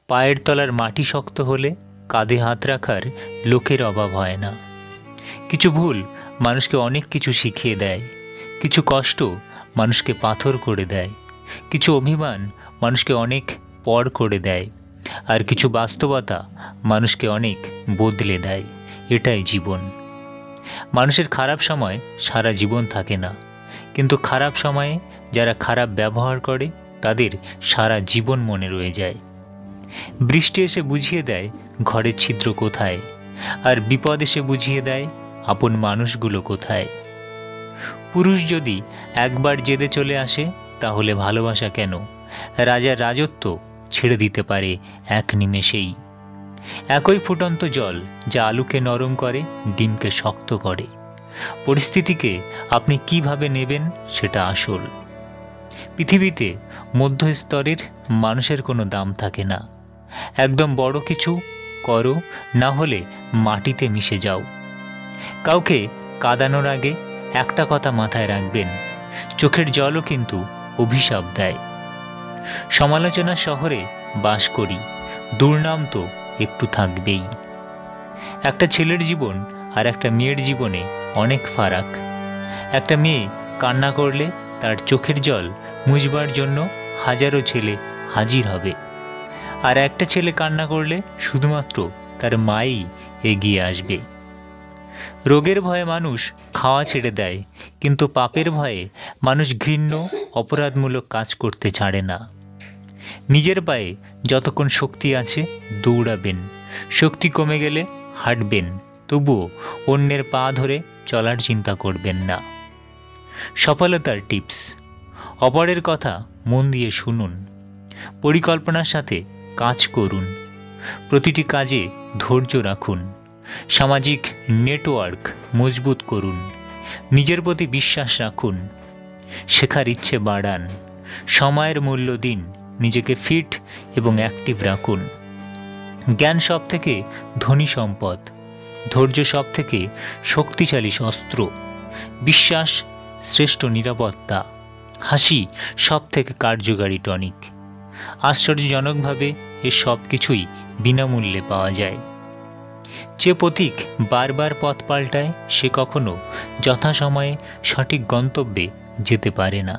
পায়ের তলার মাটি শক্ত হলে কাঁধে হাত রাখার লোকের অভাব হয় না। কিছু ভুল মানুষকে অনেক কিছু শিখিয়ে দেয়, কিছু কষ্ট মানুষকে পাথর করে দেয়, কিছু অভিমান মানুষকে অনেক পর করে দেয়, আর কিছু বাস্তবতা মানুষকে অনেক বদলে দেয়। এটাই জীবন। মানুষের খারাপ সময় সারা জীবন থাকে না, কিন্তু খারাপ সময়ে যারা খারাপ ব্যবহার করে তাদের সারা জীবন মনে রয়ে যায়। বৃষ্টি এসে বুঝিয়ে দেয় ঘরের ছিদ্র কোথায়, আর বিপদ এসে বুঝিয়ে দেয় আপন মানুষগুলো কোথায়। পুরুষ যদি একবার জেদে চলে আসে তাহলে ভালোবাসা কেন রাজার রাজত্ব ছেড়ে দিতে পারে এক নিমেষেই। একই ফুটন্ত জল যা আলুকে নরম করে, ডিমকে শক্ত করে। পরিস্থিতিকে আপনি কিভাবে নেবেন সেটা আসল। পৃথিবীতে মধ্যস্তরের মানুষের কোনো দাম থাকে না। একদম বড় কিছু করো, না হলে মাটিতে মিশে যাও। কাউকে কাঁদানোর আগে একটা কথা মাথায় রাখবেন, চোখের জলও কিন্তু অভিশাপ দেয়। সমালোচনা শহরে বাস করি, দুর্নাম তো একটু থাকবেই। একটা ছেলের জীবন আর একটা মেয়ের জীবনে অনেক ফারাক। একটা মেয়ে কান্না করলে তার চোখের জল মুছবার জন্য হাজারো ছেলে হাজির হবে, আর একটা ছেলে কান্না করলে শুধুমাত্র তার মাই এগিয়ে আসবে। রোগের ভয়ে মানুষ খাওয়া ছেড়ে দেয়, কিন্তু পাপের ভয়ে মানুষ ঘৃণ্য অপরাধমূলক কাজ করতে ছাড়ে না। নিজের পায়ে যতক্ষণ শক্তি আছে দৌড়াবেন, শক্তি কমে গেলে হাঁটবেন, তবুও অন্যের পা ধরে চলার চিন্তা করবেন না। সফলতার টিপস: অপরের কথা মন দিয়ে শুনুন, পরিকল্পনার সাথে কাজ করুন, প্রতিটি কাজে ধৈর্য রাখুন, সামাজিক নেটওয়ার্ক মজবুত করুন, নিজের প্রতি বিশ্বাস রাখুন, শেখার ইচ্ছে বাড়ান, সময়ের মূল্য দিন, নিজেকে ফিট এবং অ্যাক্টিভ রাখুন। জ্ঞান সব থেকে ধনী সম্পদ, ধৈর্য সব থেকে শক্তিশালী অস্ত্র, বিশ্বাস শ্রেষ্ঠ নিরাপত্তা, হাসি সব থেকে কার্যকারী টনিক। আশ্চর্যজনকভাবে এ সব কিছুই বিনামূল্যে পাওয়া যায়। যে পথিক বারবার পথ পাল্টায় সে কখনো যথাসময়ে সঠিক গন্তব্যে যেতে পারে না।